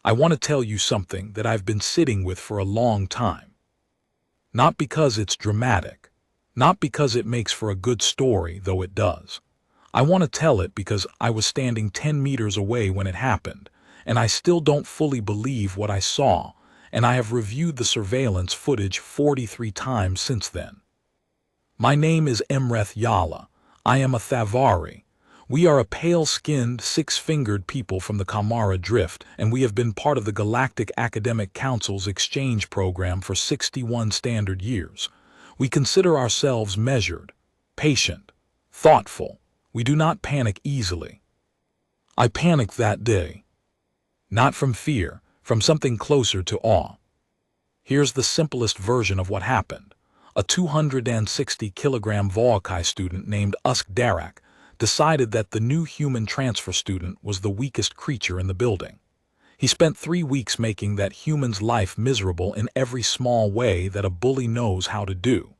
I want to tell you something that I've been sitting with for a long time. Not because it's dramatic, not because it makes for a good story, though it does. I want to tell it because I was standing 10 meters away when it happened, and I still don't fully believe what I saw, and I have reviewed the surveillance footage 43 times since then. My name is Emreth Yala. I am a Thavari. We are a pale-skinned, six-fingered people from the Kamara Drift, and we have been part of the Galactic Academic Council's exchange program for 61 standard years. We consider ourselves measured, patient, thoughtful. We do not panic easily. I panicked that day. Not from fear, from something closer to awe. Here's the simplest version of what happened. A 260-kilogram Volkai student named Usk Darak decided that the new human transfer student was the weakest creature in the building. He spent 3 weeks making that human's life miserable in every small way that a bully knows how to do.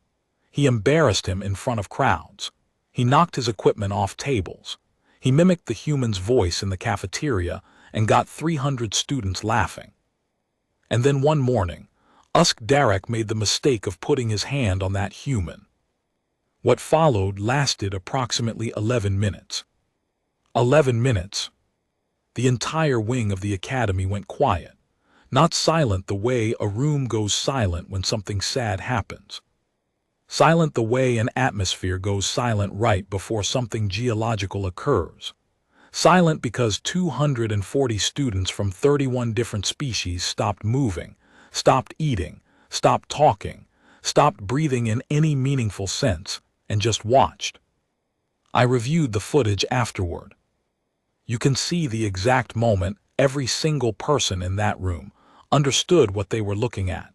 He embarrassed him in front of crowds. He knocked his equipment off tables. He mimicked the human's voice in the cafeteria and got 300 students laughing. And then one morning, Usk Darak made the mistake of putting his hand on that human. What followed lasted approximately 11 minutes. 11 minutes. The entire wing of the academy went quiet, not silent the way a room goes silent when something sad happens. Silent the way an atmosphere goes silent right before something geological occurs. Silent because 240 students from 31 different species stopped moving, stopped eating, stopped talking, stopped breathing in any meaningful sense, and just watched. I reviewed the footage afterward. You can see the exact moment every single person in that room understood what they were looking at.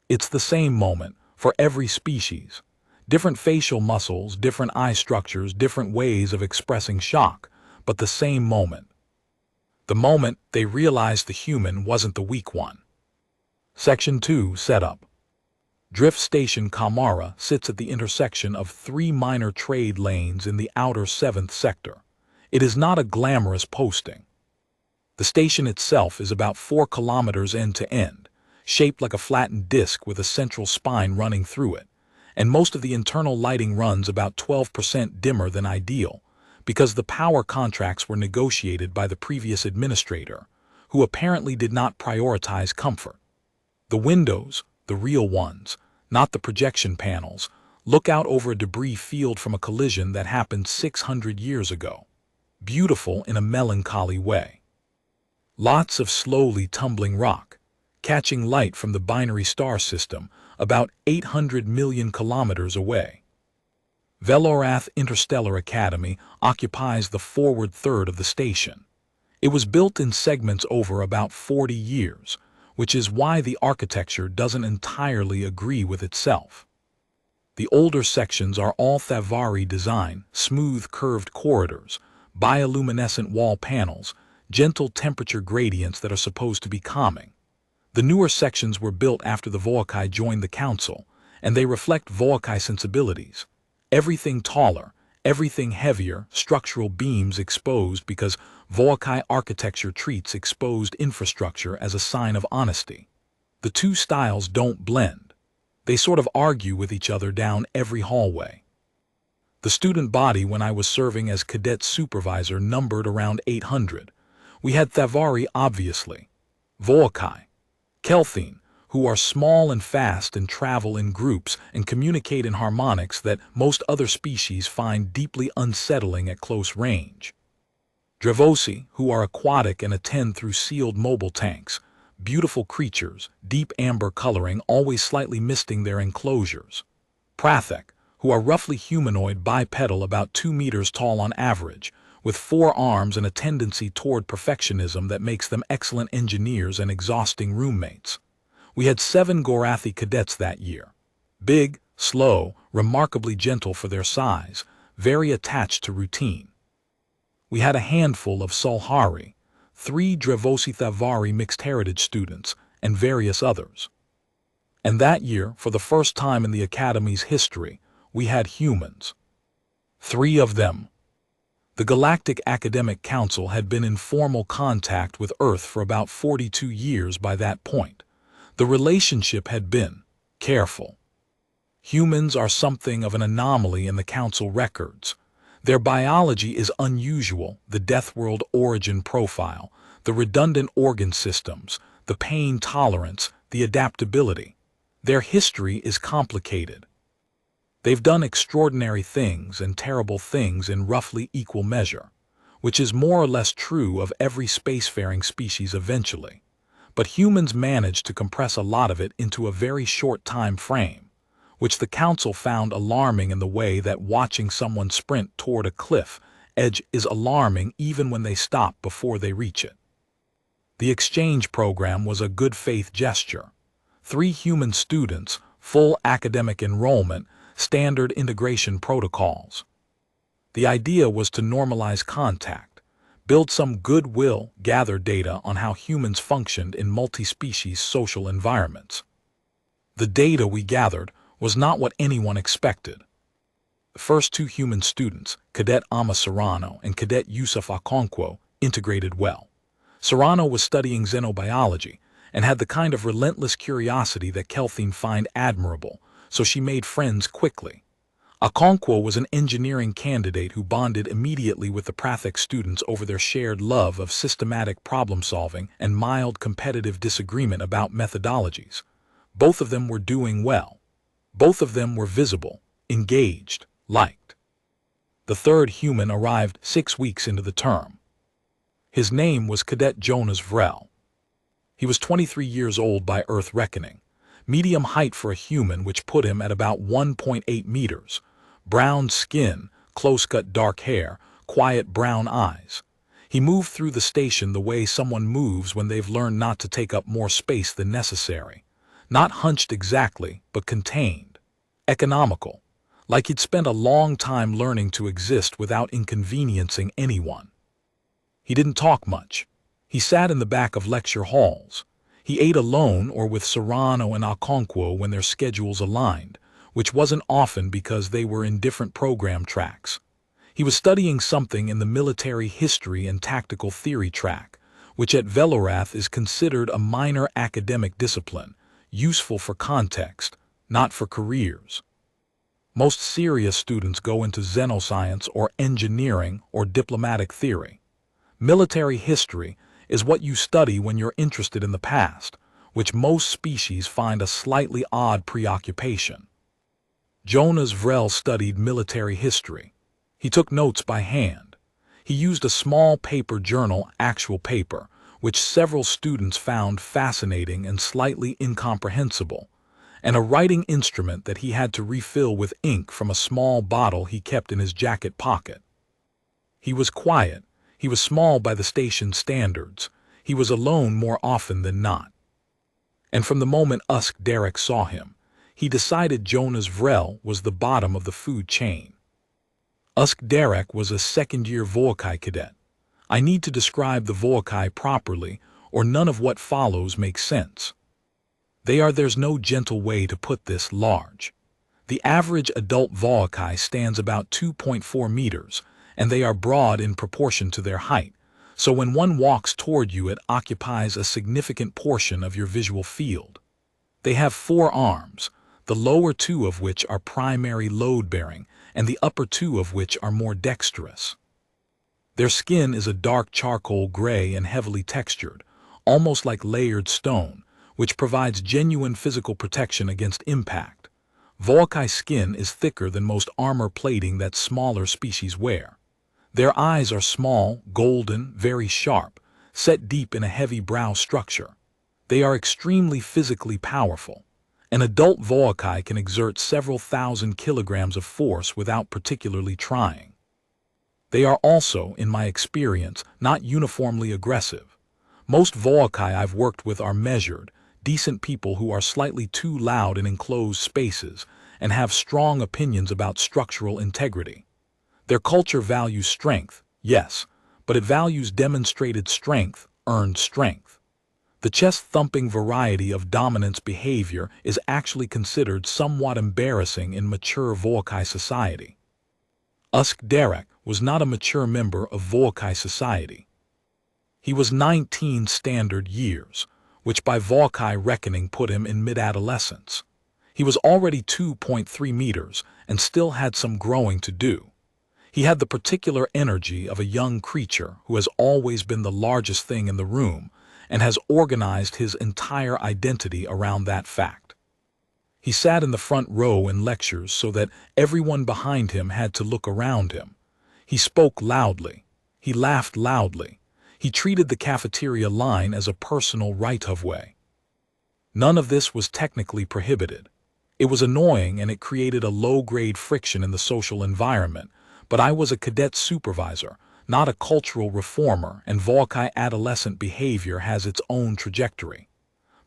It's the same moment for every species. Different facial muscles, different eye structures, different ways of expressing shock, but the same moment. The moment they realized the human wasn't the weak one. Section 2 Setup. Drift Station Kamara sits at the intersection of 3 minor trade lanes in the outer 7th sector. It is not a glamorous posting. The station itself is about 4 kilometers end to end, shaped like a flattened disc with a central spine running through it, and most of the internal lighting runs about 12% dimmer than ideal, because the power contracts were negotiated by the previous administrator, who apparently did not prioritize comfort. The windows, the real ones, not the projection panels, look out over a debris field from a collision that happened 600 years ago. Beautiful in a melancholy way. Lots of slowly tumbling rock, catching light from the binary star system about 800 million kilometers away. Velorath Interstellar Academy occupies the forward third of the station. It was built in segments over about 40 years, which is why the architecture doesn't entirely agree with itself. The older sections are all Thavari design, smooth curved corridors, bioluminescent wall panels, gentle temperature gradients that are supposed to be calming. The newer sections were built after the Volkai joined the council, and they reflect Volkai sensibilities. Everything taller, everything heavier, structural beams exposed because Volkai architecture treats exposed infrastructure as a sign of honesty. The two styles don't blend. They sort of argue with each other down every hallway. The student body when I was serving as cadet supervisor numbered around 800. We had Thavari obviously, Volkai, Kelthine, who are small and fast and travel in groups and communicate in harmonics that most other species find deeply unsettling at close range. Dravosi, who are aquatic and attend through sealed mobile tanks, beautiful creatures, deep amber coloring, always slightly misting their enclosures. Prathek, who are roughly humanoid bipedal about 2 meters tall on average, with 4 arms and a tendency toward perfectionism that makes them excellent engineers and exhausting roommates. We had 7 Gorathi cadets that year. Big, slow, remarkably gentle for their size, very attached to routine. We had a handful of Sulhari, 3 Dravosi Thavari mixed heritage students, and various others. And that year, for the first time in the Academy's history, we had humans. 3 of them. The Galactic Academic Council had been in formal contact with Earth for about 42 years by that point. The relationship had been careful. Humans are something of an anomaly in the Council records. Their biology is unusual, the Death World origin profile, the redundant organ systems, the pain tolerance, the adaptability. Their history is complicated. They've done extraordinary things and terrible things in roughly equal measure, which is more or less true of every spacefaring species eventually. But humans managed to compress a lot of it into a very short time frame, which the Council found alarming in the way that watching someone sprint toward a cliff edge is alarming even when they stop before they reach it. The exchange program was a good faith gesture. 3 human students, full academic enrollment, standard integration protocols. The idea was to normalize contact, build some goodwill, gather data on how humans functioned in multi-species social environments. The data we gathered was not what anyone expected. The first 2 human students, Cadet Ama Serrano and Cadet Yusuf Okonkwo, integrated well. Serrano was studying xenobiology and had the kind of relentless curiosity that Kelthine find admirable, so she made friends quickly. Okonkwo was an engineering candidate who bonded immediately with the Prathek students over their shared love of systematic problem-solving and mild competitive disagreement about methodologies. Both of them were doing well. Both of them were visible, engaged, liked. The third human arrived 6 weeks into the term. His name was Cadet Jonas Vrel. He was 23 years old by Earth reckoning, medium height for a human, which put him at about 1.8 meters, brown skin, close-cut dark hair, quiet brown eyes. He moved through the station the way someone moves when they've learned not to take up more space than necessary. Not hunched exactly, but contained. Economical. Like he'd spent a long time learning to exist without inconveniencing anyone. He didn't talk much. He sat in the back of lecture halls. He ate alone or with Serrano and Okonkwo when their schedules aligned, which wasn't often because they were in different program tracks. He was studying something in the military history and tactical theory track, which at Velorath is considered a minor academic discipline, useful for context, not for careers. Most serious students go into xenoscience or engineering or diplomatic theory. Military history is what you study when you're interested in the past, which most species find a slightly odd preoccupation. Jonas Vrel studied military history. He took notes by hand. He used a small paper journal, actual paper, which several students found fascinating and slightly incomprehensible, and a writing instrument that he had to refill with ink from a small bottle he kept in his jacket pocket. He was quiet. He was small by the station standards. He was alone more often than not. And from the moment Usk Derek saw him, he decided Jonas Vrel was the bottom of the food chain. Usk Derek was a second-year Vokai cadet. I need to describe the Vokai properly, or none of what follows makes sense. There's no gentle way to put this, large. The average adult Vokai stands about 2.4 meters, and they are broad in proportion to their height, so when one walks toward you it occupies a significant portion of your visual field. They have 4 arms, the lower 2 of which are primary load-bearing, and the upper 2 of which are more dexterous. Their skin is a dark charcoal gray and heavily textured, almost like layered stone, which provides genuine physical protection against impact. Vokai skin is thicker than most armor plating that smaller species wear. Their eyes are small, golden, very sharp, set deep in a heavy brow structure. They are extremely physically powerful. An adult Vokai can exert several thousand kilograms of force without particularly trying. They are also, in my experience, not uniformly aggressive. Most Vokai I've worked with are measured, decent people who are slightly too loud in enclosed spaces and have strong opinions about structural integrity. Their culture values strength, yes, but it values demonstrated strength, earned strength. The chest-thumping variety of dominance behavior is actually considered somewhat embarrassing in mature Vokai society. Usk Derek was not a mature member of Volkai society. He was 19 standard years, which by Volkai reckoning put him in mid-adolescence. He was already 2.3 meters and still had some growing to do. He had the particular energy of a young creature who has always been the largest thing in the room and has organized his entire identity around that fact. He sat in the front row in lectures so that everyone behind him had to look around him. He spoke loudly. He laughed loudly. He treated the cafeteria line as a personal right-of-way. None of this was technically prohibited. It was annoying and it created a low-grade friction in the social environment, but I was a cadet supervisor, not a cultural reformer, and Volkai adolescent behavior has its own trajectory.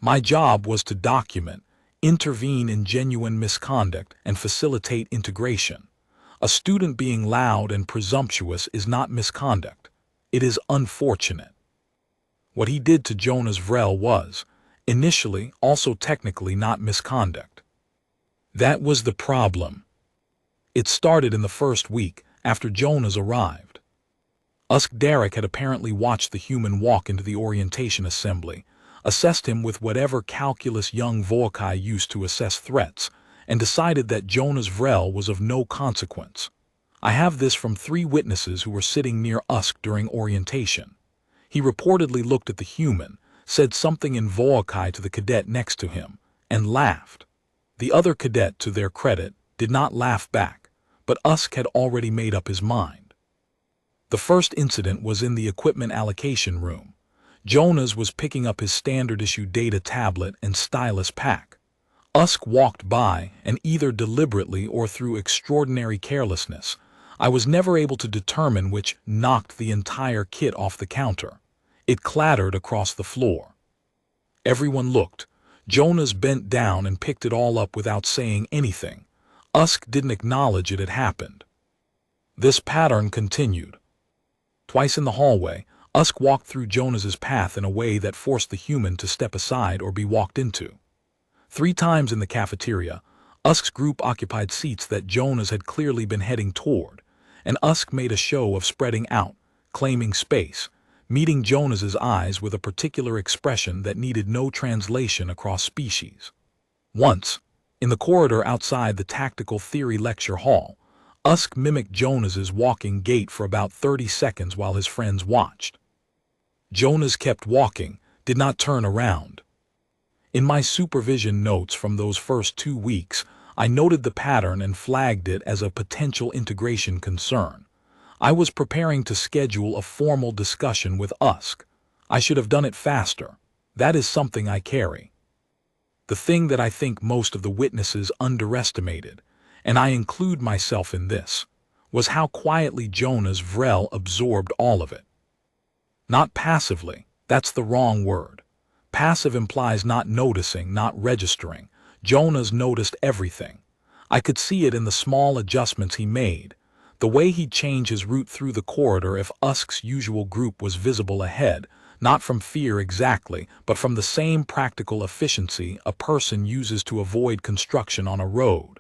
My job was to document, intervene in genuine misconduct, and facilitate integration. A student being loud and presumptuous is not misconduct. It is unfortunate. What he did to Jonas Vrell was, initially, also technically not misconduct. That was the problem. It started in the first week after Jonas arrived. Derek had apparently watched the human walk into the orientation assembly, assessed him with whatever calculus young Volkai used to assess threats, and decided that Jonas Vrell was of no consequence. I have this from 3 witnesses who were sitting near Usk during orientation. He reportedly looked at the human, said something in Volkai to the cadet next to him, and laughed. The other cadet, to their credit, did not laugh back, but Usk had already made up his mind. The first incident was in the equipment allocation room. Jonas was picking up his standard-issue data tablet and stylus pack. Usk walked by, and either deliberately or through extraordinary carelessness, I was never able to determine which, knocked the entire kit off the counter. It clattered across the floor. Everyone looked. Jonas bent down and picked it all up without saying anything. Usk didn't acknowledge it had happened. This pattern continued. Twice in the hallway, Usk walked through Jonas's path in a way that forced the human to step aside or be walked into. 3 times in the cafeteria, Usk's group occupied seats that Jonas had clearly been heading toward, and Usk made a show of spreading out, claiming space, meeting Jonas's eyes with a particular expression that needed no translation across species. Once, in the corridor outside the tactical theory lecture hall, Usk mimicked Jonas's walking gait for about 30 seconds while his friends watched. Jonas kept walking, did not turn around. In my supervision notes from those first 2 weeks, I noted the pattern and flagged it as a potential integration concern. I was preparing to schedule a formal discussion with Usk. I should have done it faster. That is something I carry. The thing that I think most of the witnesses underestimated, and I include myself in this, was how quietly Jonas Vrell absorbed all of it. Not passively, that's the wrong word. Passive implies not noticing, not registering. Jonas noticed everything. I could see it in the small adjustments he made, the way he'd change his route through the corridor if Usk's usual group was visible ahead, not from fear exactly, but from the same practical efficiency a person uses to avoid construction on a road.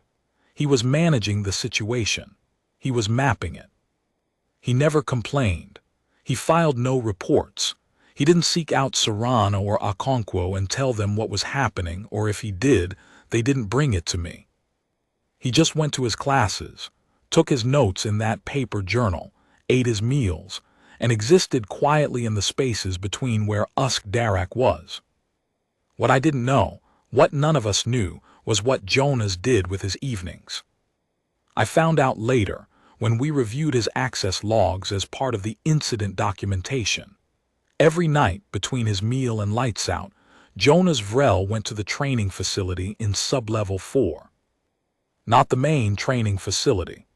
He was managing the situation. He was mapping it. He never complained. He filed no reports. He didn't seek out Serrano or Okonkwo and tell them what was happening, or if he did, they didn't bring it to me. He just went to his classes, took his notes in that paper journal, ate his meals, and existed quietly in the spaces between where Usk Darak was. What I didn't know, what none of us knew, was what Jonas did with his evenings. I found out later, when we reviewed his access logs as part of the incident documentation. Every night, between his meal and lights out, Jonas Vrell went to the training facility in Sublevel 4. Not the main training facility.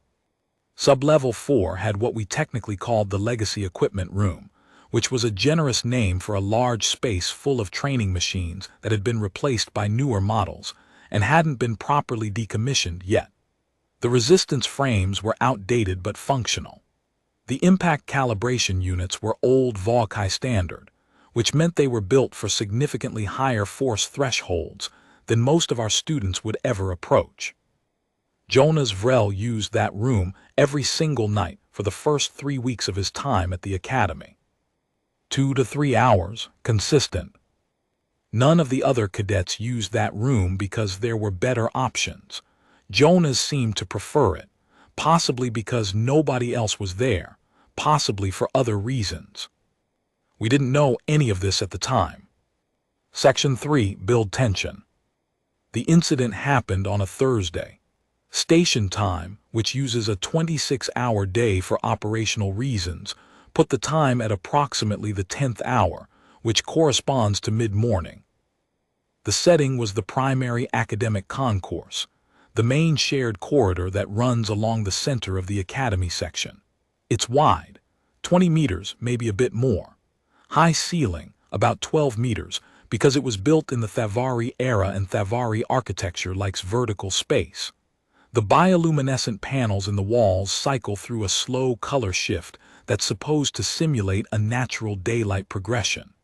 Sublevel 4 had what we technically called the Legacy Equipment Room, which was a generous name for a large space full of training machines that had been replaced by newer models and hadn't been properly decommissioned yet. The resistance frames were outdated but functional. The impact calibration units were old Volkai standard, which meant they were built for significantly higher force thresholds than most of our students would ever approach. Jonas Vrell used that room every single night for the first 3 weeks of his time at the academy. 2 to 3 hours, consistent. None of the other cadets used that room because there were better options. Jonas seemed to prefer it, possibly because nobody else was there, possibly for other reasons. We didn't know any of this at the time. Section 3. Build tension. The incident happened on a Thursday. Station time, which uses a 26-hour day for operational reasons, put the time at approximately the 10th hour, which corresponds to mid-morning. The setting was the primary academic concourse, the main shared corridor that runs along the center of the academy section. It's wide, 20 meters, maybe a bit more. High ceiling, about 12 meters, because it was built in the Thavari era and Thavari architecture likes vertical space. The bioluminescent panels in the walls cycle through a slow color shift that's supposed to simulate a natural daylight progression.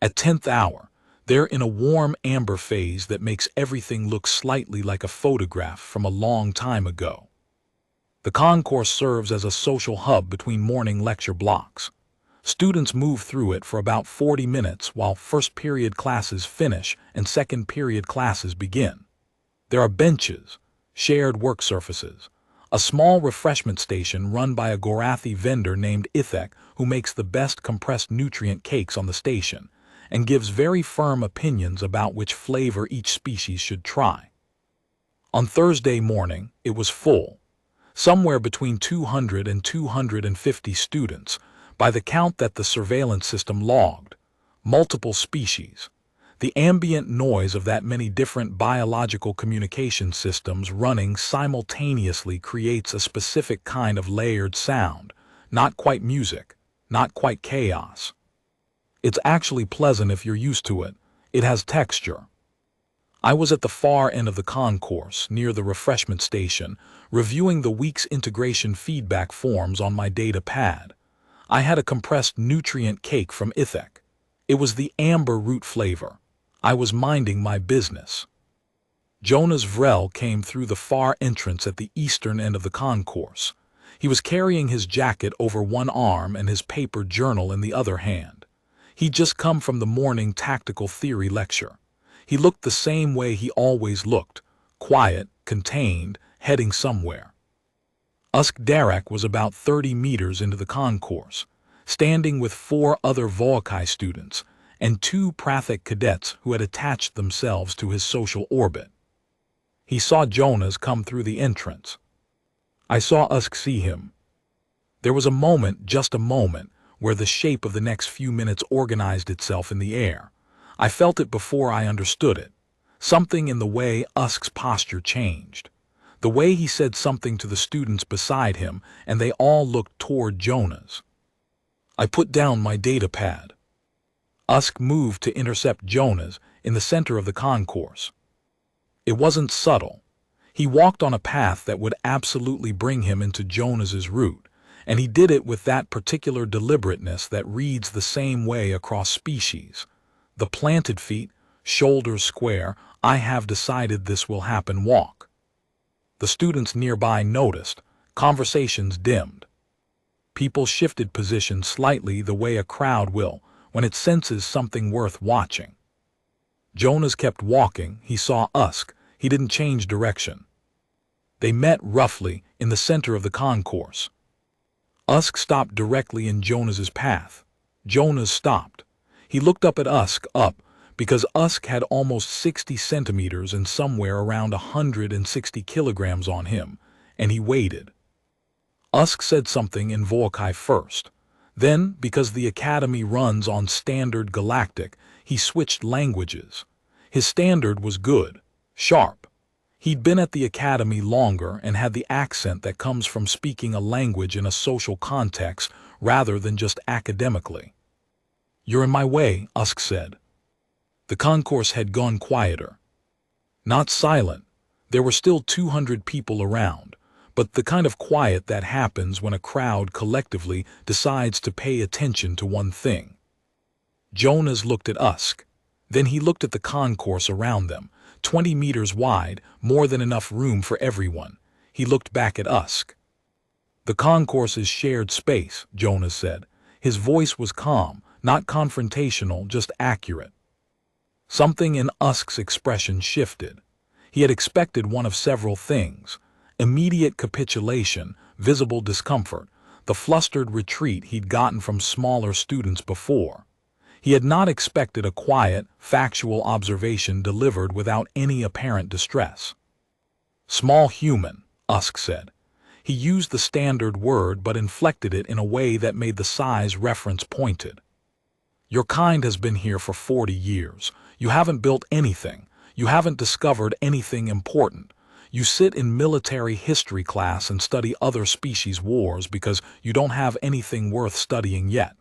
At 10th hour, they're in a warm amber phase that makes everything look slightly like a photograph from a long time ago. The concourse serves as a social hub between morning lecture blocks. Students move through it for about 40 minutes while first period classes finish and second period classes begin. There are benches, shared work surfaces, a small refreshment station run by a Gorathi vendor named Ithek who makes the best compressed nutrient cakes on the station and gives very firm opinions about which flavor each species should try. On Thursday morning, it was full, somewhere between 200 and 250 students, by the count that the surveillance system logged. Multiple species. The ambient noise of that many different biological communication systems running simultaneously creates a specific kind of layered sound, not quite music, not quite chaos. It's actually pleasant if you're used to it. It has texture. I was at the far end of the concourse, near the refreshment station, reviewing the week's integration feedback forms on my data pad. I had a compressed nutrient cake from Ithek. It was the amber root flavor. I was minding my business. Jonas Vrel came through the far entrance at the eastern end of the concourse. He was carrying his jacket over one arm and his paper journal in the other hand. He'd just come from the morning tactical theory lecture. He looked the same way he always looked, quiet, contained, heading somewhere. Usk Darak was about 30 meters into the concourse, standing with 4 other Volkai students and 2 Prathik cadets who had attached themselves to his social orbit. He saw Jonas come through the entrance. I saw Usk see him. There was a moment, just a moment, where the shape of the next few minutes organized itself in the air. I felt it before I understood it. Something in the way Usk's posture changed. The way he said something to the students beside him, and they all looked toward Jonas. I put down my data pad. Usk moved to intercept Jonas in the center of the concourse. It wasn't subtle. He walked on a path that would absolutely bring him into Jonas's route, and he did it with that particular deliberateness that reads the same way across species. The planted feet, shoulders square, I have decided this will happen walk. The students nearby noticed. Conversations dimmed. People shifted position slightly the way a crowd will when it senses something worth watching. Jonas kept walking. He saw Usk. He didn't change direction. They met roughly in the center of the concourse. Usk stopped directly in Jonas's path. Jonas stopped. He looked up at Usk, because Usk had almost 60 centimeters and somewhere around 160 kilograms on him, and he waited. Usk said something in Volkai first. Then, because the academy runs on standard Galactic, he switched languages. His standard was good, sharp. He'd been at the academy longer and had the accent that comes from speaking a language in a social context rather than just academically. "You're in my way," Usk said. The concourse had gone quieter. Not silent. There were still 200 people around, but the kind of quiet that happens when a crowd collectively decides to pay attention to one thing. Jonas looked at Usk. Then he looked at the concourse around them, 20 meters wide, more than enough room for everyone. He looked back at Usk. The concourse is shared space, Jonas said. His voice was calm, not confrontational, just accurate. Something in Usk's expression shifted. He had expected one of several things: immediate capitulation, visible discomfort, the flustered retreat he'd gotten from smaller students before. He had not expected a quiet, factual observation delivered without any apparent distress. Small human, Usk said. He used the standard word but inflected it in a way that made the size reference pointed. Your kind has been here for 40 years. You haven't built anything. You haven't discovered anything important. You sit in military history class and study other species' wars because you don't have anything worth studying yet.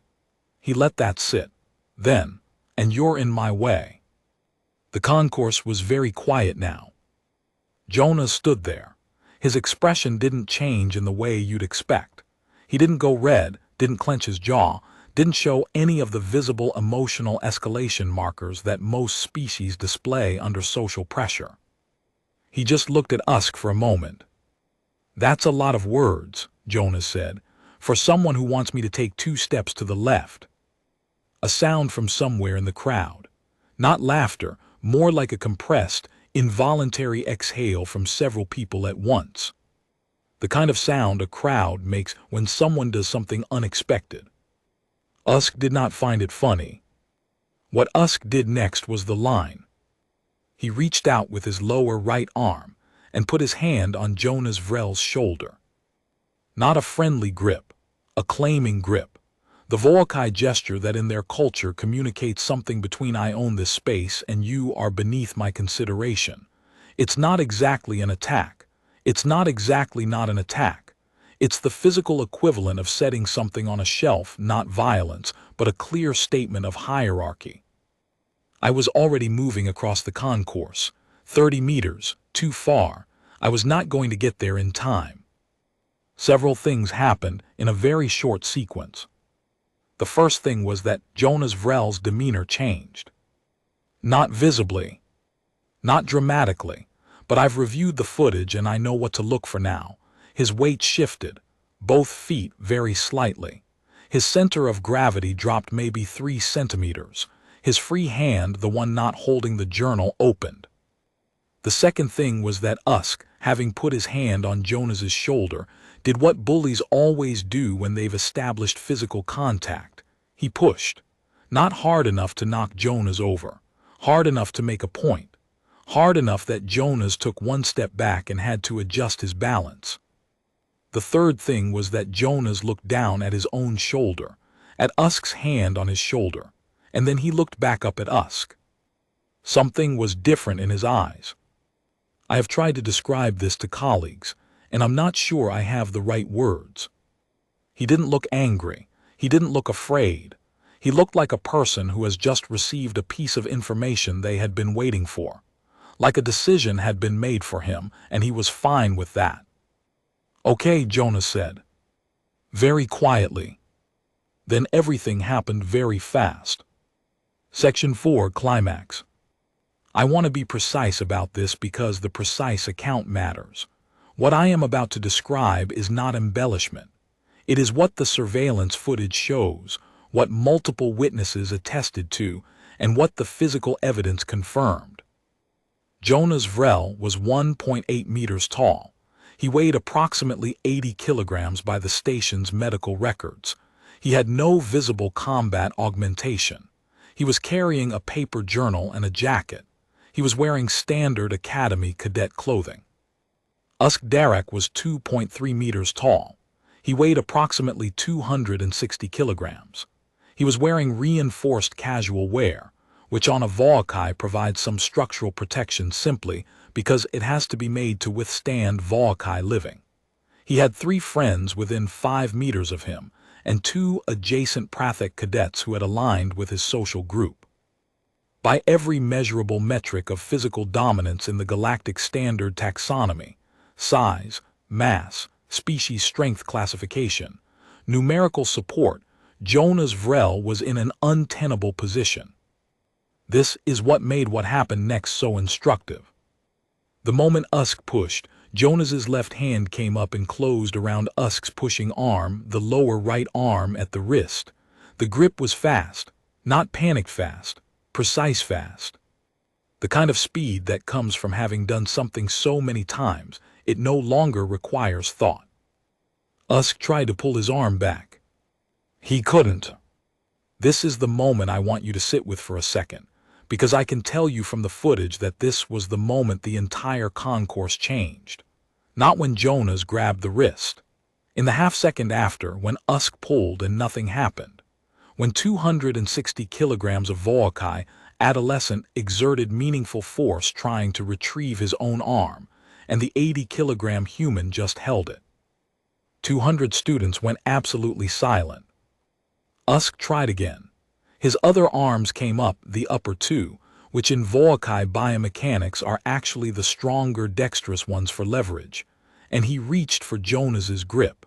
He let that sit. Then, and you're in my way. The concourse was very quiet now. Jonas stood there. His expression didn't change in the way you'd expect. He didn't go red, didn't clench his jaw, didn't show any of the visible emotional escalation markers that most species display under social pressure. He just looked at Usk for a moment. "That's a lot of words," Jonas said, "for someone who wants me to take 2 steps to the left." A sound from somewhere in the crowd. Not laughter, more like a compressed, involuntary exhale from several people at once. The kind of sound a crowd makes when someone does something unexpected. Usk did not find it funny. What Usk did next was the line. He reached out with his lower right arm and put his hand on Jonas Vrell's shoulder. Not a friendly grip, a claiming grip. The Volkai gesture that in their culture communicates something between "I own this space" and "you are beneath my consideration." It's not exactly an attack. It's not exactly not an attack. It's the physical equivalent of setting something on a shelf, not violence, but a clear statement of hierarchy. I was already moving across the concourse. 30 meters, too far. I was not going to get there in time. Several things happened in a very short sequence. The first thing was that Jonas Vrell's demeanor changed. Not visibly, not dramatically, but I've reviewed the footage and I know what to look for now. His weight shifted, both feet very slightly. His center of gravity dropped maybe 3 centimeters. His free hand, the one not holding the journal, opened. The second thing was that Usk, having put his hand on Jonas's shoulder, did what bullies always do when they've established physical contact. He pushed. Not hard enough to knock Jonas over. Hard enough to make a point. Hard enough that Jonas took 1 step back and had to adjust his balance. The third thing was that Jonas looked down at his own shoulder, at Usk's hand on his shoulder, and then he looked back up at Usk. Something was different in his eyes. I have tried to describe this to colleagues, and I'm not sure I have the right words. He didn't look angry. He didn't look afraid. He looked like a person who has just received a piece of information they had been waiting for. Like a decision had been made for him, and he was fine with that. "Okay," Jonas said. Very quietly. Then everything happened very fast. Section 4, Climax. I want to be precise about this because the precise account matters. What I am about to describe is not embellishment. It is what the surveillance footage shows, what multiple witnesses attested to, and what the physical evidence confirmed. Jonas Vrell was 1.8 meters tall. He weighed approximately 80 kilograms by the station's medical records. He had no visible combat augmentation. He was carrying a paper journal and a jacket. He was wearing standard Academy cadet clothing. Usk Darak was 2.3 meters tall. He weighed approximately 260 kilograms. He was wearing reinforced casual wear, which on a Volkai provides some structural protection simply because it has to be made to withstand Volkai living. He had 3 friends within 5 meters of him, and 2 adjacent Prathik cadets who had aligned with his social group. By every measurable metric of physical dominance in the Galactic Standard Taxonomy, size, mass, species strength classification, numerical support, Jonas Vrell was in an untenable position. This is what made what happened next so instructive. The moment Usk pushed, Jonas's left hand came up and closed around Usk's pushing arm, the lower right arm at the wrist. The grip was fast, not panicked fast, precise fast. The kind of speed that comes from having done something so many times, it no longer requires thought. Usk tried to pull his arm back. He couldn't. This is the moment I want you to sit with for a second, because I can tell you from the footage that this was the moment the entire concourse changed. Not when Jonas grabbed the wrist. In the half-second after, when Usk pulled and nothing happened. When 260 kilograms of Volkai, adolescent, exerted meaningful force trying to retrieve his own arm, and the 80-kilogram human just held it. 200 students went absolutely silent. Usk tried again. His other arms came up, the upper two, which in Volkai biomechanics are actually the stronger dexterous ones for leverage, and he reached for Jonas's grip.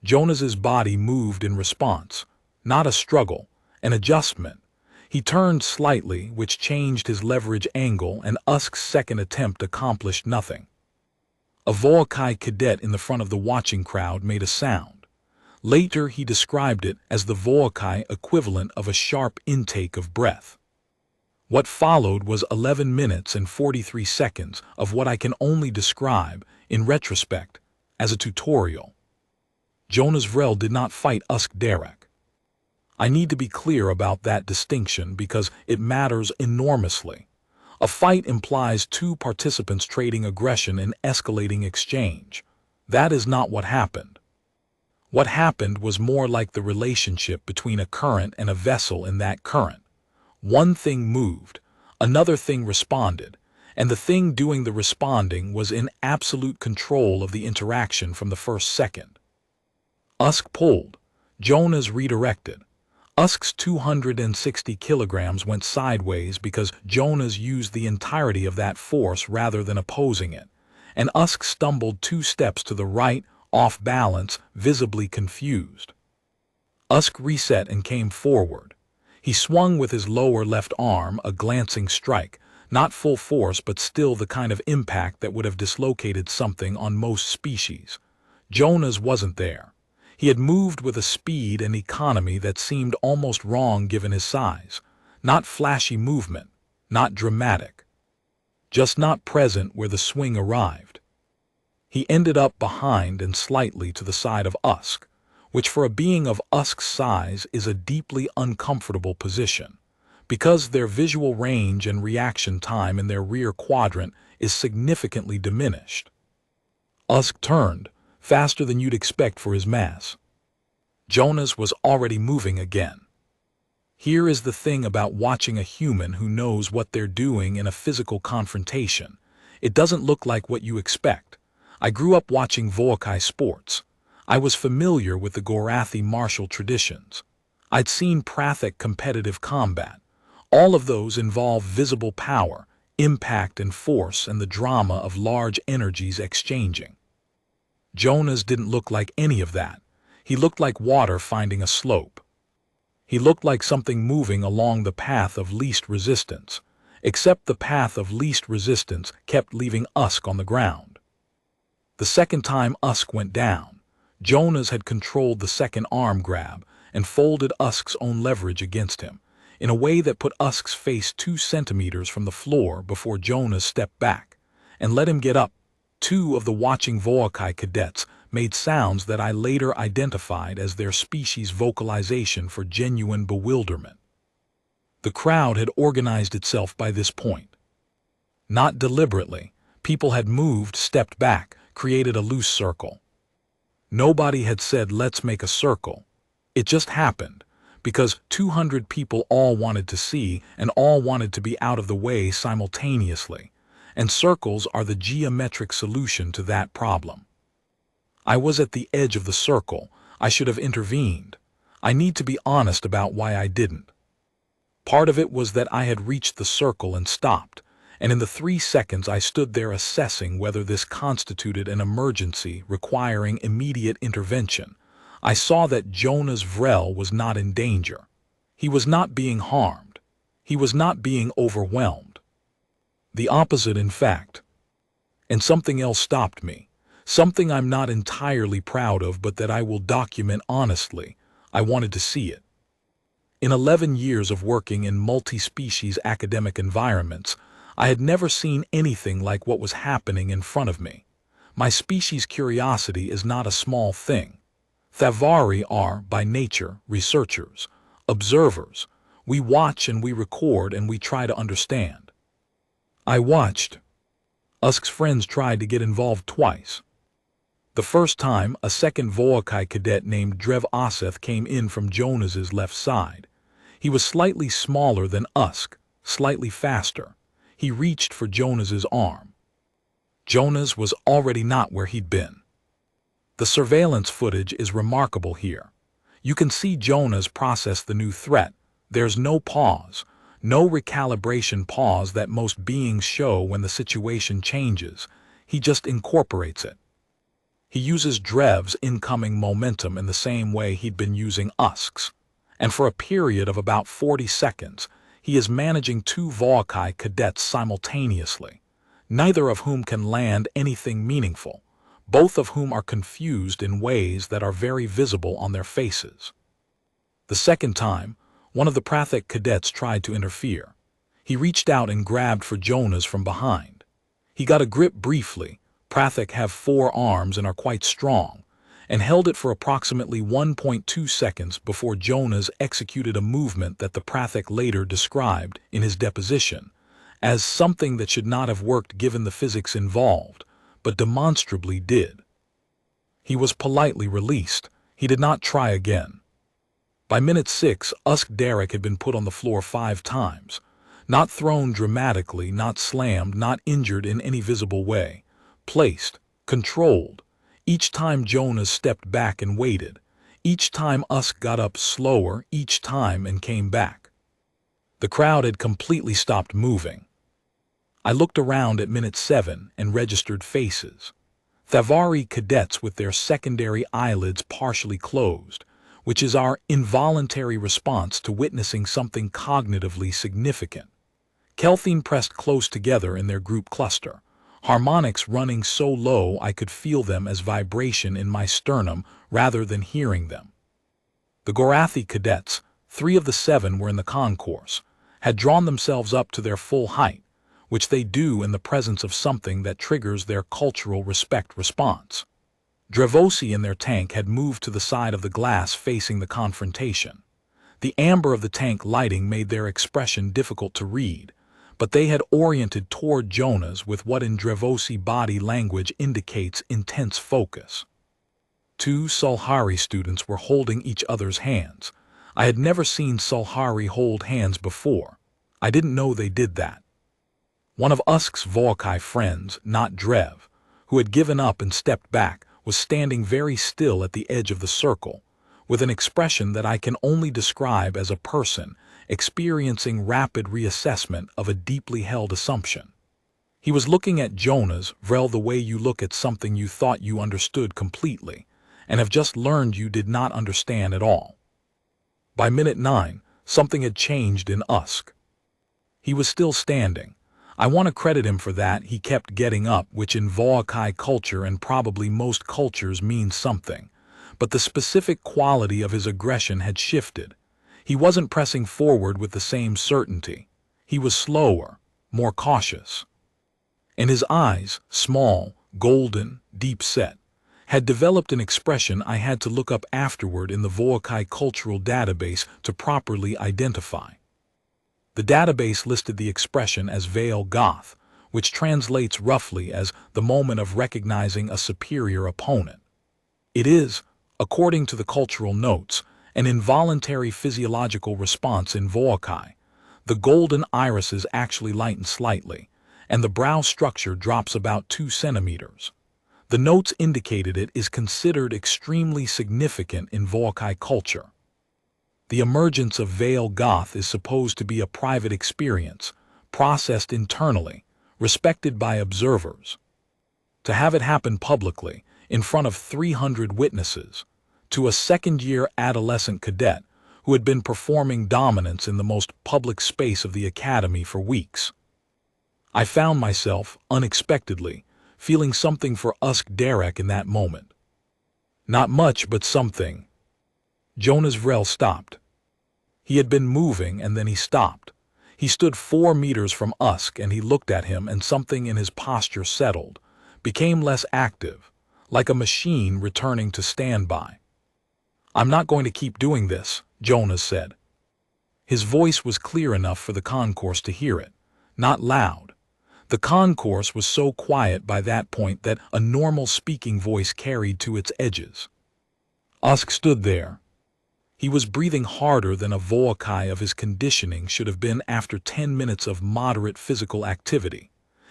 Jonas's body moved in response, not a struggle, an adjustment. He turned slightly, which changed his leverage angle, and Usk's second attempt accomplished nothing. A Volkai cadet in the front of the watching crowd made a sound. Later he described it as the Volkai equivalent of a sharp intake of breath. What followed was 11 minutes and 43 seconds of what I can only describe, in retrospect, as a tutorial. Jonas Vrel did not fight Usk Derek. I need to be clear about that distinction because it matters enormously. A fight implies two participants trading aggression and escalating exchange. That is not what happened. What happened was more like the relationship between a current and a vessel in that current. One thing moved, another thing responded, and the thing doing the responding was in absolute control of the interaction from the first second. Usk pulled. Jonas redirected. Usk's 260 kilograms went sideways because Jonas used the entirety of that force rather than opposing it, and Usk stumbled 2 steps to the right, off balance, visibly confused. Usk reset and came forward. He swung with his lower left arm, a glancing strike, not full force but still the kind of impact that would have dislocated something on most species. Jonas wasn't there. He had moved with a speed and economy that seemed almost wrong given his size. Not flashy movement, not dramatic. Just not present where the swing arrived. He ended up behind and slightly to the side of Usk, which for a being of Usk's size is a deeply uncomfortable position, because their visual range and reaction time in their rear quadrant is significantly diminished. Usk turned, faster than you'd expect for his mass. Jonas was already moving again. Here is the thing about watching a human who knows what they're doing in a physical confrontation. It doesn't look like what you expect. I grew up watching Volkai sports. I was familiar with the Gorathi martial traditions. I'd seen Prathik competitive combat. All of those involve visible power, impact and force and the drama of large energies exchanging. Jonas didn't look like any of that. He looked like water finding a slope. He looked like something moving along the path of least resistance, except the path of least resistance kept leaving Usk on the ground. The second time Usk went down, Jonas had controlled the second arm grab and folded Usk's own leverage against him, in a way that put Usk's face 2 centimeters from the floor before Jonas stepped back, and let him get up. 2 of the watching Volkai cadets made sounds that I later identified as their species' vocalization for genuine bewilderment. The crowd had organized itself by this point. Not deliberately, people had moved, stepped back, created a loose circle. Nobody had said, "Let's make a circle." It just happened, because 200 people all wanted to see and all wanted to be out of the way simultaneously. And circles are the geometric solution to that problem. I was at the edge of the circle. I should have intervened. I need to be honest about why I didn't. Part of it was that I had reached the circle and stopped, and in the 3 seconds I stood there assessing whether this constituted an emergency requiring immediate intervention. I saw that Jonas Vrel was not in danger. He was not being harmed. He was not being overwhelmed. The opposite, in fact. And something else stopped me. Something I'm not entirely proud of, but that I will document honestly. I wanted to see it. In 11 years of working in multi-species academic environments, I had never seen anything like what was happening in front of me. My species' curiosity is not a small thing. Thavari are, by nature, researchers, observers. We watch and we record and we try to understand. I watched. Usk's friends tried to get involved twice. The first time, a second Voakai cadet named Drev Oseth came in from Jonas's left side. He was slightly smaller than Usk, slightly faster. He reached for Jonas's arm. Jonas was already not where he'd been. The surveillance footage is remarkable here. You can see Jonas process the new threat. There's no pause, no recalibration pause that most beings show when the situation changes. He just incorporates it. He uses Drev's incoming momentum in the same way he'd been using Usk's. And for a period of about 40 seconds, he is managing two Voakai cadets simultaneously, neither of whom can land anything meaningful, both of whom are confused in ways that are very visible on their faces. The second time, one of the Prathik cadets tried to interfere. He reached out and grabbed for Jonas from behind. He got a grip briefly. Prathik have 4 arms and are quite strong, and held it for approximately 1.2 seconds before Jonas executed a movement that the Prathik later described in his deposition as something that should not have worked given the physics involved, but demonstrably did. He was politely released. He did not try again. By minute 6, Usk Derek had been put on the floor 5 times, not thrown dramatically, not slammed, not injured in any visible way, placed, controlled. Each time Jonas stepped back and waited, each time Usk got up slower, each time and came back. The crowd had completely stopped moving. I looked around at minute 7 and registered faces. Thavari cadets with their secondary eyelids partially closed, which is our involuntary response to witnessing something cognitively significant. Kelthine pressed close together in their group cluster, harmonics running so low I could feel them as vibration in my sternum rather than hearing them. The Gorathi cadets, 3 of the 7 were in the concourse, had drawn themselves up to their full height, which they do in the presence of something that triggers their cultural respect response. Drevosi in their tank had moved to the side of the glass facing the confrontation. The amber of the tank lighting made their expression difficult to read, but they had oriented toward Jonas with what in Drevosi body language indicates intense focus. 2 Sulhari students were holding each other's hands. I had never seen Sulhari hold hands before. I didn't know they did that. One of Usk's Voakai friends, not Drev, who had given up and stepped back, was standing very still at the edge of the circle, with an expression that I can only describe as a person experiencing rapid reassessment of a deeply held assumption. He was looking at Jonas Vrel the way you look at something you thought you understood completely, and have just learned you did not understand at all. By minute 9, something had changed in Usk. He was still standing. I want to credit him for that. He kept getting up, which in Voakai culture and probably most cultures means something. But the specific quality of his aggression had shifted. He wasn't pressing forward with the same certainty. He was slower, more cautious. And his eyes, small, golden, deep-set, had developed an expression I had to look up afterward in the Voakai cultural database to properly identify. The database listed the expression as Veil Goth, which translates roughly as the moment of recognizing a superior opponent. It is, according to the cultural notes, an involuntary physiological response in Voakai. The golden irises actually lighten slightly, and the brow structure drops about 2 centimeters. The notes indicated it is considered extremely significant in Voakai culture. The emergence of Veil Goth is supposed to be a private experience, processed internally, respected by observers. To have it happen publicly, in front of 300 witnesses, to a second-year adolescent cadet who had been performing dominance in the most public space of the academy for weeks. I found myself, unexpectedly, feeling something for Usk Derek in that moment. Not much, but something. Jonas Vrell stopped. He had been moving, and then he stopped. He stood 4 meters from Usk, and he looked at him, and something in his posture settled, became less active, like a machine returning to standby. "I'm not going to keep doing this," Jonas said. His voice was clear enough for the concourse to hear it, not loud. The concourse was so quiet by that point that a normal speaking voice carried to its edges. Usk stood there. He was breathing harder than a Volkai of his conditioning should have been after 10 minutes of moderate physical activity.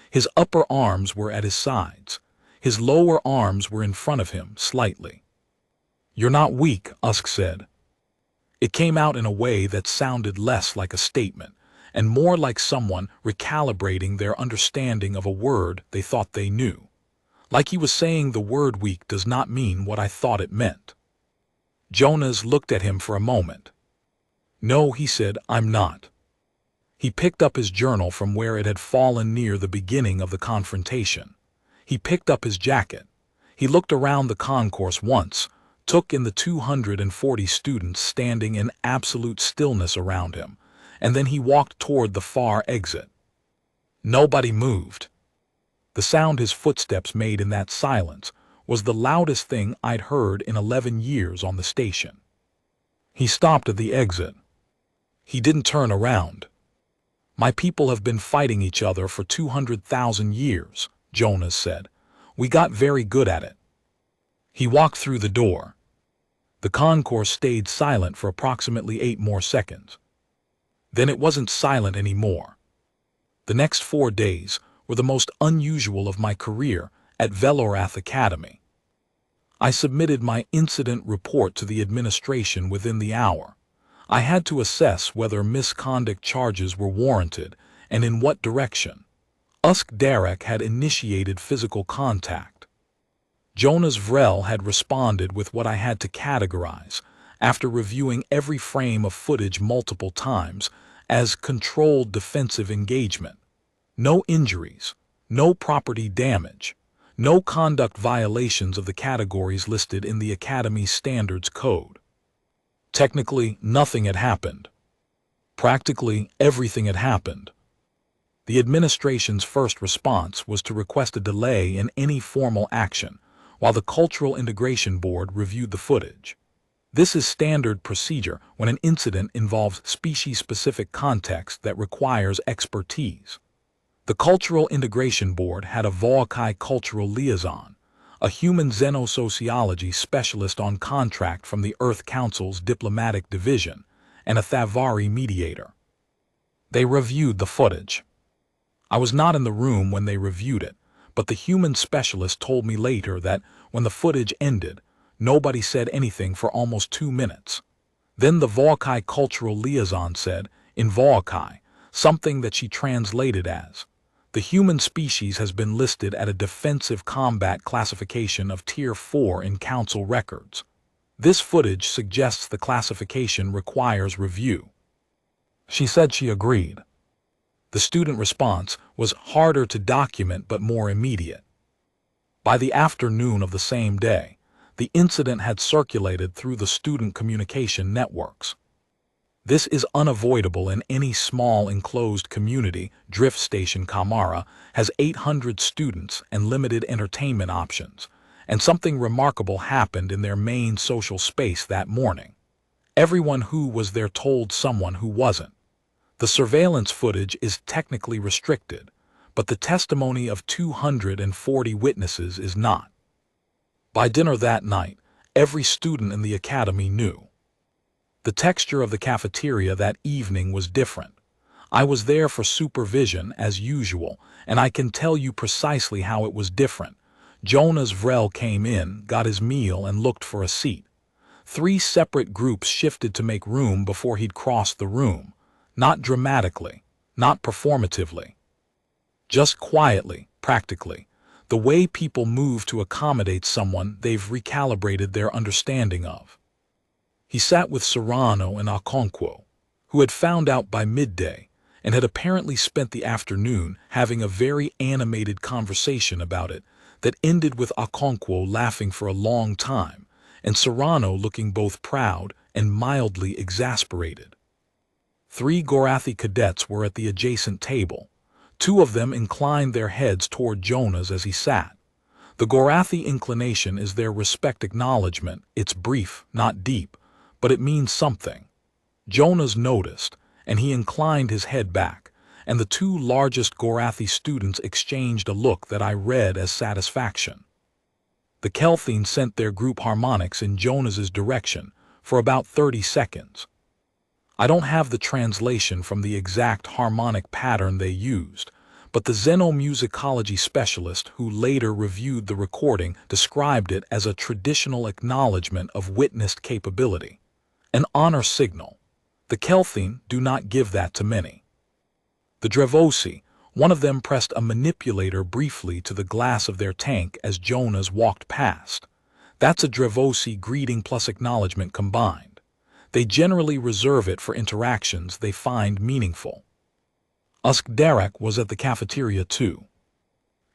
His upper arms were at his sides. His lower arms were in front of him, slightly. "You're not weak," Usk said. It came out in a way that sounded less like a statement, and more like someone recalibrating their understanding of a word they thought they knew. Like he was saying, "The word weak does not mean what I thought it meant." Jonas looked at him for a moment. "No," he said, "I'm not." He picked up his journal from where it had fallen near the beginning of the confrontation. He picked up his jacket. He looked around the concourse once, took in the 240 students standing in absolute stillness around him, and then he walked toward the far exit. Nobody moved. The sound his footsteps made in that silence was the loudest thing I'd heard in 11 years on the station. He stopped at the exit. He didn't turn around. "My people have been fighting each other for 200,000 years, Jonas said. "We got very good at it." He walked through the door. The concourse stayed silent for approximately 8 more seconds. Then it wasn't silent anymore. The next 4 days were the most unusual of my career at Velorath Academy. I submitted my incident report to the administration within the hour. I had to assess whether misconduct charges were warranted and in what direction. Usk Derek had initiated physical contact. Jonas Vrell had responded with what I had to categorize, after reviewing every frame of footage multiple times, as controlled defensive engagement. No injuries, no property damage, no conduct violations of the categories listed in the Academy Standards Code. Technically, nothing had happened. Practically, everything had happened. The administration's first response was to request a delay in any formal action, while the Cultural Integration Board reviewed the footage. This is standard procedure when an incident involves species-specific context that requires expertise. The Cultural Integration Board had a Volkai cultural liaison, a human xenosociology specialist on contract from the Earth Council's diplomatic division, and a Thavari mediator. They reviewed the footage. I was not in the room when they reviewed it, but the human specialist told me later that when the footage ended, nobody said anything for almost 2 minutes. Then the Volkai cultural liaison said, in Volkai, something that she translated as, "The human species has been listed at a defensive combat classification of Tier 4 in Council records. This footage suggests the classification requires review." She said she agreed. The student response was harder to document but more immediate. By the afternoon of the same day, the incident had circulated through the student communication networks. This is unavoidable in any small enclosed community. Drift Station Kamara has 800 students and limited entertainment options, and something remarkable happened in their main social space that morning. Everyone who was there told someone who wasn't. The surveillance footage is technically restricted, but the testimony of 240 witnesses is not. By dinner that night, every student in the academy knew. The texture of the cafeteria that evening was different. I was there for supervision as usual, and I can tell you precisely how it was different. Jonas Vrell came in, got his meal, and looked for a seat. 3 separate groups shifted to make room before he'd crossed the room. Not dramatically, not performatively. Just quietly, practically, the way people move to accommodate someone they've recalibrated their understanding of. He sat with Serrano and Okonkwo, who had found out by midday and had apparently spent the afternoon having a very animated conversation about it, that ended with Okonkwo laughing for a long time, and Serrano looking both proud and mildly exasperated. 3 Gorathi cadets were at the adjacent table. 2 of them inclined their heads toward Jonas as he sat. The Gorathi inclination is their respect acknowledgement. It's brief, not deep, but it means something. Jonas noticed, and he inclined his head back, and the 2 largest Gorathi students exchanged a look that I read as satisfaction. The Kelthine sent their group harmonics in Jonas's direction for about 30 seconds. I don't have the translation from the exact harmonic pattern they used, but the xenomusicology specialist who later reviewed the recording described it as a traditional acknowledgement of witnessed capability, an honor signal. The Kelthine do not give that to many. The Drevosi, one of them pressed a manipulator briefly to the glass of their tank as Jonas walked past. That's a Drevosi greeting plus acknowledgement combined. They generally reserve it for interactions they find meaningful. Derek was at the cafeteria too.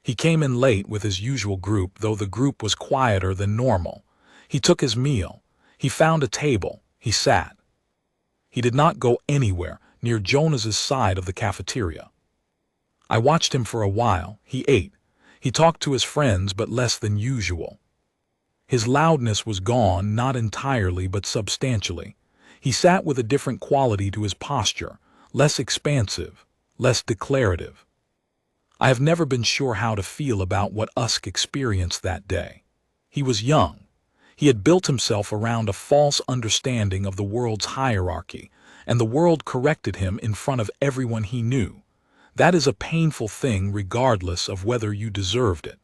He came in late with his usual group, though the group was quieter than normal. He took his meal. He found a table. He sat. He did not go anywhere near Jonas's side of the cafeteria. I watched him for a while. He ate. He talked to his friends, but less than usual. His loudness was gone, not entirely, but substantially. He sat with a different quality to his posture, less expansive, less declarative. I have never been sure how to feel about what Usk experienced that day. He was young. He had built himself around a false understanding of the world's hierarchy, and the world corrected him in front of everyone he knew. That is a painful thing regardless of whether you deserved it.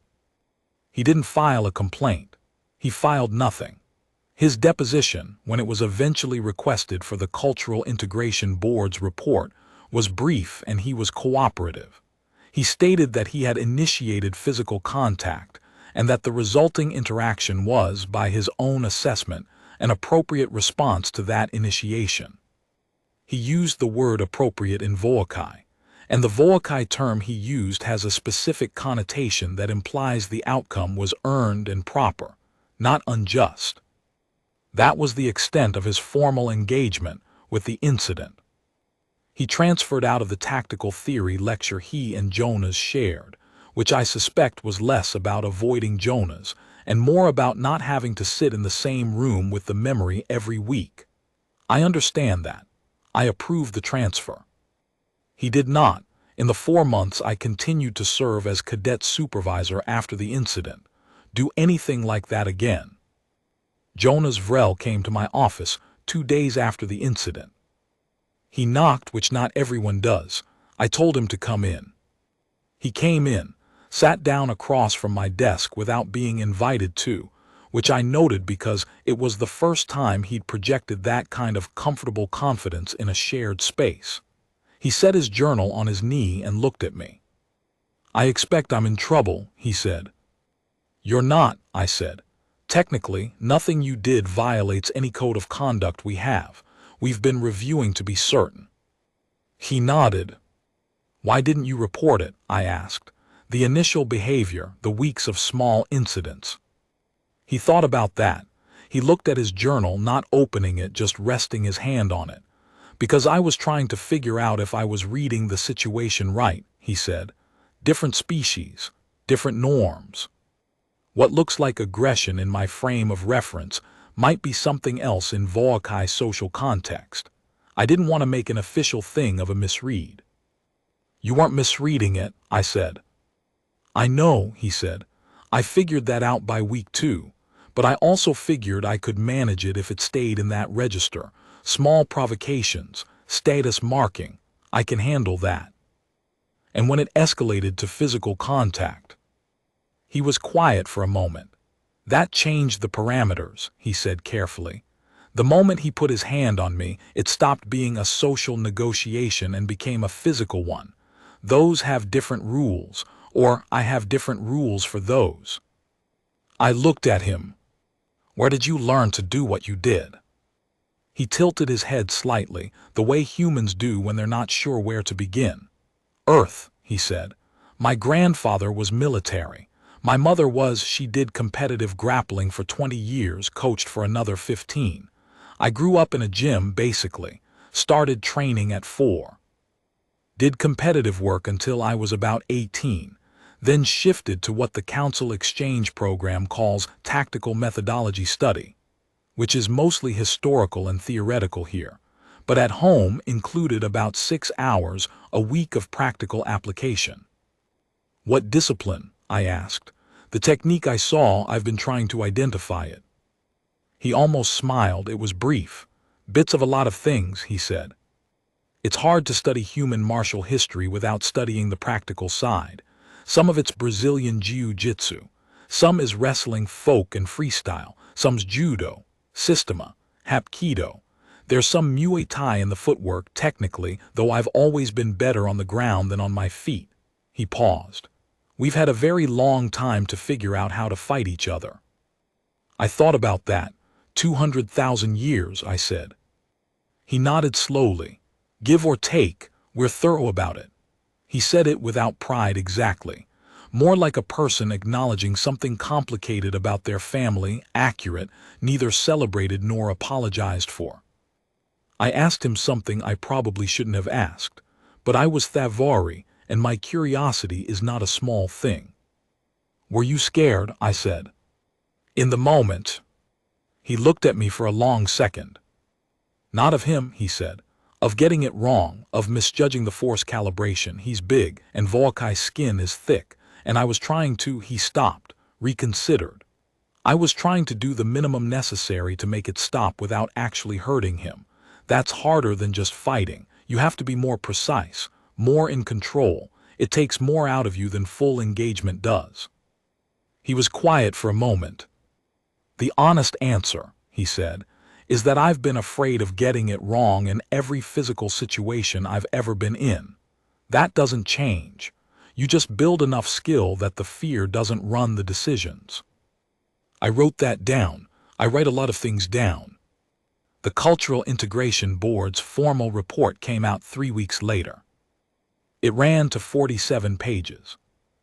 He didn't file a complaint. He filed nothing. His deposition, when it was eventually requested for the Cultural Integration Board's report, was brief and he was cooperative. He stated that he had initiated physical contact and that the resulting interaction was, by his own assessment, an appropriate response to that initiation. He used the word appropriate in Voakai, and the Voakai term he used has a specific connotation that implies the outcome was earned and proper, not unjust. That was the extent of his formal engagement with the incident. He transferred out of the tactical theory lecture he and Jonas shared, which I suspect was less about avoiding Jonas and more about not having to sit in the same room with the memory every week. I understand that. I approve the transfer. He did not. In the 4 months I continued to serve as cadet supervisor after the incident, do anything like that again. Jonas Vrel came to my office 2 days after the incident. He knocked, which not everyone does. I told him to come in. He came in, sat down across from my desk without being invited to, which I noted because it was the first time he'd projected that kind of comfortable confidence in a shared space. He set his journal on his knee and looked at me. "I expect I'm in trouble," he said. "You're not," I said. "Technically, nothing you did violates any code of conduct we have. We've been reviewing to be certain." He nodded. "Why didn't you report it?" I asked. "The initial behavior, the weeks of small incidents." He thought about that. He looked at his journal, not opening it, just resting his hand on it. "Because I was trying to figure out if I was reading the situation right," he said. "Different species, different norms. What looks like aggression in my frame of reference might be something else in Voakai social context. I didn't want to make an official thing of a misread." "You weren't misreading it," I said. "I know," he said. "I figured that out by week 2, but I also figured I could manage it if it stayed in that register. Small provocations, status marking, I can handle that. And when it escalated to physical contact." He was quiet for a moment. "That changed the parameters," he said carefully. "The moment he put his hand on me, it stopped being a social negotiation and became a physical one. Those have different rules, or I have different rules for those." I looked at him. "Where did you learn to do what you did?" He tilted his head slightly, the way humans do when they're not sure where to begin. "Earth," he said. "My grandfather was military. My mother she did competitive grappling for 20 years, coached for another 15. I grew up in a gym, basically. Started training at 4. Did competitive work until I was about 18. Then shifted to what the Council Exchange Program calls tactical methodology study, which is mostly historical and theoretical here, but at home included about 6 hours a week of practical application. What discipline? I asked. The technique I saw, I've been trying to identify it. He almost smiled. It was brief. Bits of a lot of things, he said. It's hard to study human martial history without studying the practical side. Some of it's Brazilian jiu-jitsu. Some is wrestling, folk and freestyle. Some's judo, systema, hapkido. There's some Muay Thai in the footwork, technically, though I've always been better on the ground than on my feet. He paused. We've had a very long time to figure out how to fight each other. I thought about that. 200,000 years, I said. He nodded slowly. Give or take, we're thorough about it. He said it without pride exactly. More like a person acknowledging something complicated about their family, accurate, neither celebrated nor apologized for. I asked him something I probably shouldn't have asked, but I was Thavari, and my curiosity is not a small thing. Were you scared? I said. In the moment. He looked at me for a long second. Not of him, he said. Of getting it wrong, of misjudging the force calibration. He's big, and Volkai's skin is thick, and I was trying to. He stopped, reconsidered. I was trying to do the minimum necessary to make it stop without actually hurting him. That's harder than just fighting. You have to be more precise, more in control. It takes more out of you than full engagement does. He was quiet for a moment. The honest answer, he said, is that I've been afraid of getting it wrong in every physical situation I've ever been in. That doesn't change. You just build enough skill that the fear doesn't run the decisions. I wrote that down. I write a lot of things down. The Cultural Integration Board's formal report came out 3 weeks later. It ran to 47 pages.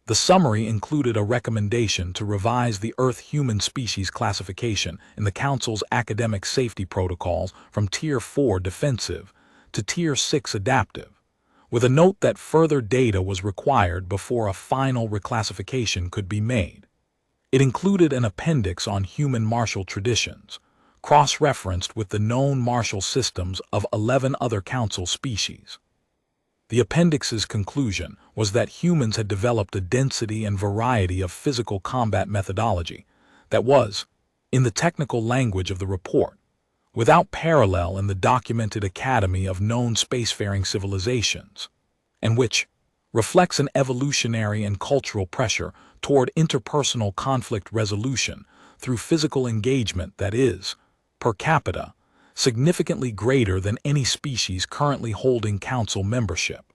The summary included a recommendation to revise the Earth-human species classification in the Council's academic safety protocols from Tier 4 defensive to Tier 6 adaptive, with a note that further data was required before a final reclassification could be made. It included an appendix on human martial traditions, cross-referenced with the known martial systems of 11 other Council species. The appendix's conclusion was that humans had developed a density and variety of physical combat methodology that was, in the technical language of the report, without parallel in the documented academy of known spacefaring civilizations, and which reflects an evolutionary and cultural pressure toward interpersonal conflict resolution through physical engagement that is, per capita, significantly greater than any species currently holding Council membership.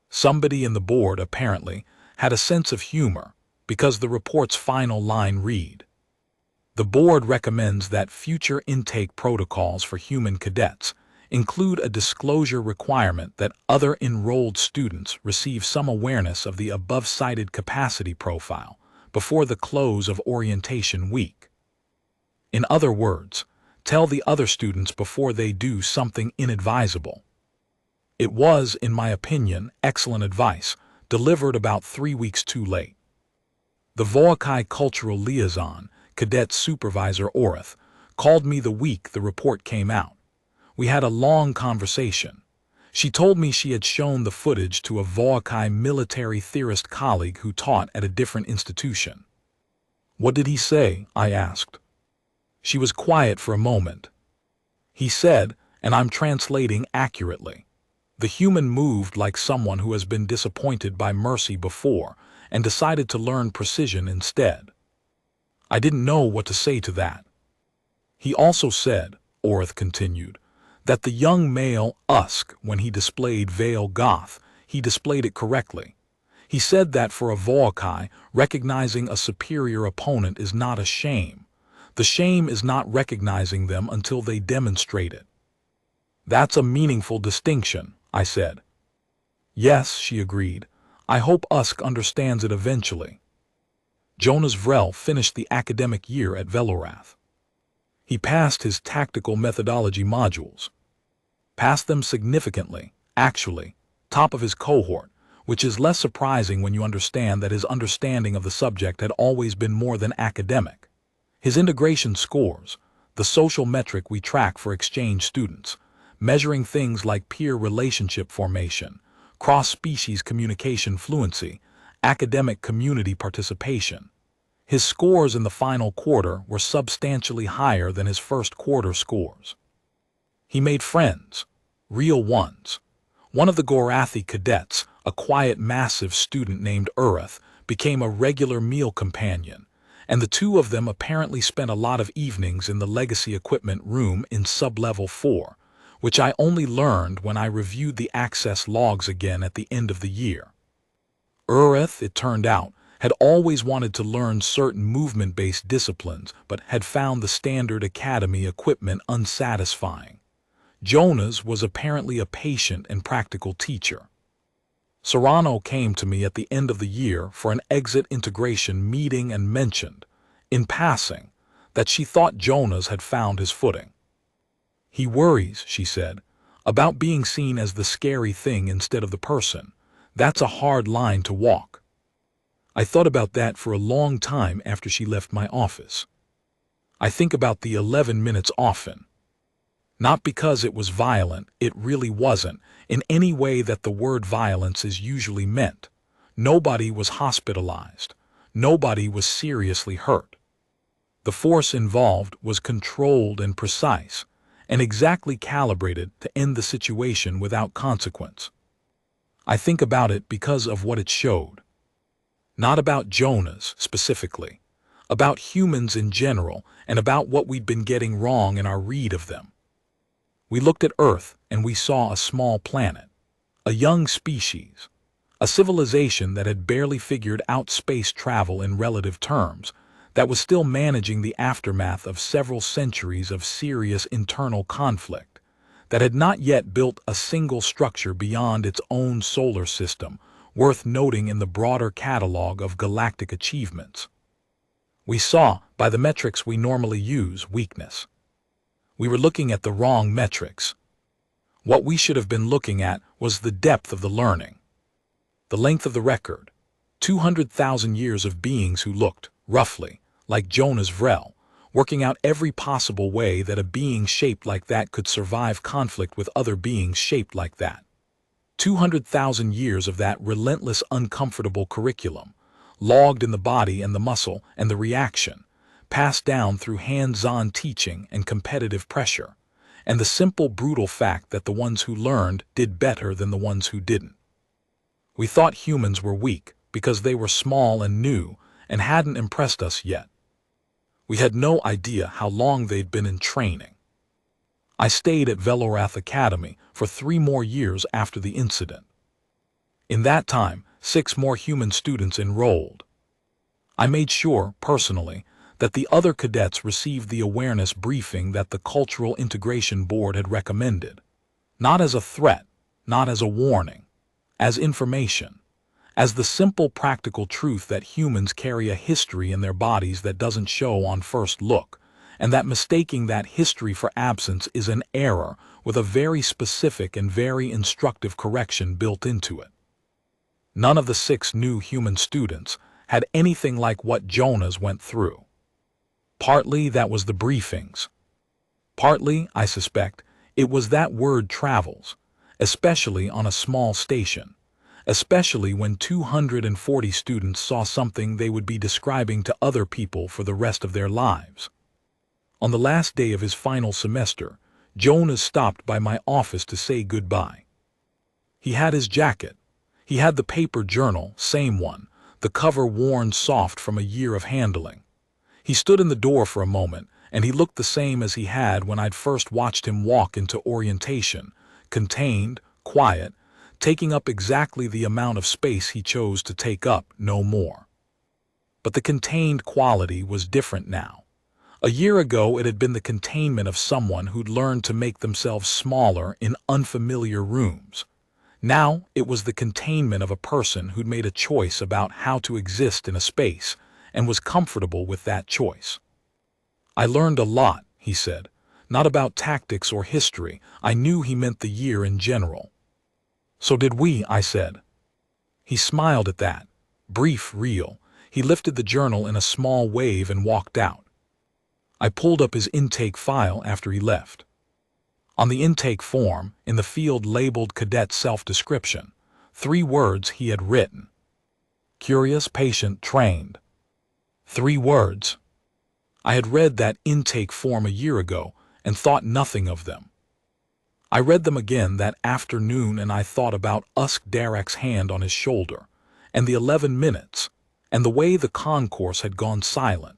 Somebody in the board, apparently, had a sense of humor, because the report's final line read, "The board recommends that future intake protocols for human cadets include a disclosure requirement that other enrolled students receive some awareness of the above-cited capacity profile before the close of orientation week. In other words, tell the other students before they do something inadvisable." It was, in my opinion, excellent advice, delivered about 3 weeks too late. The Volkai Cultural Liaison, Cadet Supervisor Orith, called me the week the report came out. We had a long conversation. She told me she had shown the footage to a Volkai military theorist colleague who taught at a different institution. "What did he say?" I asked. She was quiet for a moment. He said, and I'm translating accurately, "The human moved like someone who has been disappointed by mercy before and decided to learn precision instead." I didn't know what to say to that. He also said, Orith continued, that the young male Usk, when he displayed Veil Goth, he displayed it correctly. He said that for a Volkai, recognizing a superior opponent is not a shame. The shame is not recognizing them until they demonstrate it. "That's a meaningful distinction," I said. "Yes," she agreed. "I hope Usk understands it eventually." Jonas Vrell finished the academic year at Velorath. He passed his tactical methodology modules. Passed them significantly, actually, top of his cohort, which is less surprising when you understand that his understanding of the subject had always been more than academic. His integration scores, the social metric we track for exchange students, measuring things like peer relationship formation, cross-species communication fluency, academic community participation. His scores in the final quarter were substantially higher than his first quarter scores. He made friends, real ones. One of the Gorathi cadets, a quiet, massive student named Ureth, became a regular meal companion, and the two of them apparently spent a lot of evenings in the legacy equipment room in Sub-Level 4, which I only learned when I reviewed the access logs again at the end of the year. Ureth, it turned out, had always wanted to learn certain movement-based disciplines, but had found the standard academy equipment unsatisfying. Jonas was apparently a patient and practical teacher. Serrano came to me at the end of the year for an exit integration meeting and mentioned, in passing, that she thought Jonas had found his footing. He worries, she said, about being seen as the scary thing instead of the person. That's a hard line to walk. I thought about that for a long time after she left my office. I think about the 11 minutes often. Not because it was violent, it really wasn't, in any way that the word violence is usually meant. Nobody was hospitalized. Nobody was seriously hurt. The force involved was controlled and precise, and exactly calibrated to end the situation without consequence. I think about it because of what it showed. Not about Jonas specifically, about humans in general, and about what we'd been getting wrong in our read of them. We looked at Earth and we saw a small planet, a young species, a civilization that had barely figured out space travel in relative terms, that was still managing the aftermath of several centuries of serious internal conflict, that had not yet built a single structure beyond its own solar system, worth noting in the broader catalog of galactic achievements. We saw, by the metrics we normally use, weakness. We were looking at the wrong metrics. What we should have been looking at was the depth of the learning, the length of the record, 200,000 years of beings who looked, roughly, like Jonas Vrell, working out every possible way that a being shaped like that could survive conflict with other beings shaped like that. 200,000 years of that relentless, uncomfortable curriculum, logged in the body and the muscle and the reaction, passed down through hands-on teaching and competitive pressure, and the simple, brutal fact that the ones who learned did better than the ones who didn't. We thought humans were weak because they were small and new and hadn't impressed us yet. We had no idea how long they'd been in training. I stayed at Velorath Academy for 3 more years after the incident. In that time, 6 more human students enrolled. I made sure, personally, that the other cadets received the awareness briefing that the Cultural Integration Board had recommended. Not as a threat, not as a warning, as information, as the simple practical truth that humans carry a history in their bodies that doesn't show on first look, and that mistaking that history for absence is an error with a very specific and very instructive correction built into it. None of the 6 new human students had anything like what Jonas went through. Partly that was the briefings. Partly, I suspect, it was that word travels, especially on a small station, especially when 240 students saw something they would be describing to other people for the rest of their lives. On the last day of his final semester, Jonas stopped by my office to say goodbye. He had his jacket. He had the paper journal, same one, the cover worn soft from a year of handling. He stood in the door for a moment, and he looked the same as he had when I'd first watched him walk into orientation, contained, quiet, taking up exactly the amount of space he chose to take up, no more. But the contained quality was different now. A year ago it had been the containment of someone who'd learned to make themselves smaller in unfamiliar rooms. Now it was the containment of a person who'd made a choice about how to exist in a space, and was comfortable with that choice. I learned a lot, he said, not about tactics or history. I knew he meant the year in general. So did we, I said. He smiled at that. Brief, real. He lifted the journal in a small wave and walked out. I pulled up his intake file after he left. On the intake form, in the field labeled Cadet Self-Description, 3 words he had written. Curious, patient, trained. 3 words. I had read that intake form a year ago and thought nothing of them. I read them again that afternoon and I thought about Usk Darek's hand on his shoulder, and the 11 minutes, and the way the concourse had gone silent,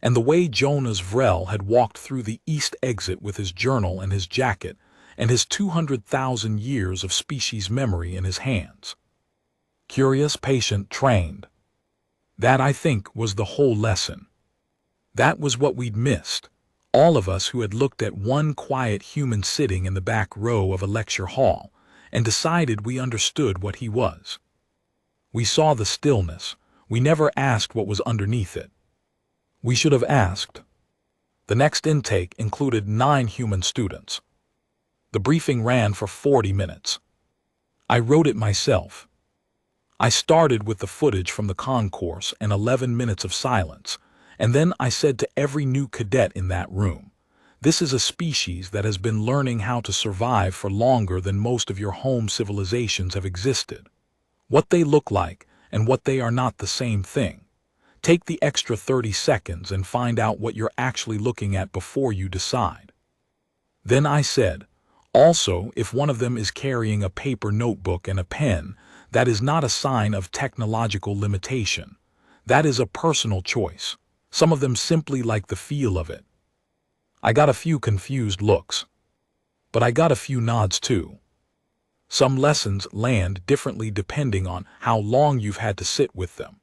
and the way Jonas Vrell had walked through the east exit with his journal and his jacket, and his 200,000 years of species memory in his hands. Curious, patient, trained. That, I think, was the whole lesson. That was what we'd missed, all of us who had looked at one quiet human sitting in the back row of a lecture hall and decided we understood what he was. We saw the stillness. We never asked what was underneath it. We should have asked. The next intake included 9 human students. The briefing ran for 40 minutes. I wrote it myself. I started with the footage from the concourse and 11 minutes of silence, and then I said to every new cadet in that room, this is a species that has been learning how to survive for longer than most of your home civilizations have existed. What they look like and what they are not the same thing. Take the extra 30 seconds and find out what you're actually looking at before you decide. Then I said, also, if one of them is carrying a paper notebook and a pen, that is not a sign of technological limitation. That is a personal choice. Some of them simply like the feel of it. I got a few confused looks. But I got a few nods too. Some lessons land differently depending on how long you've had to sit with them.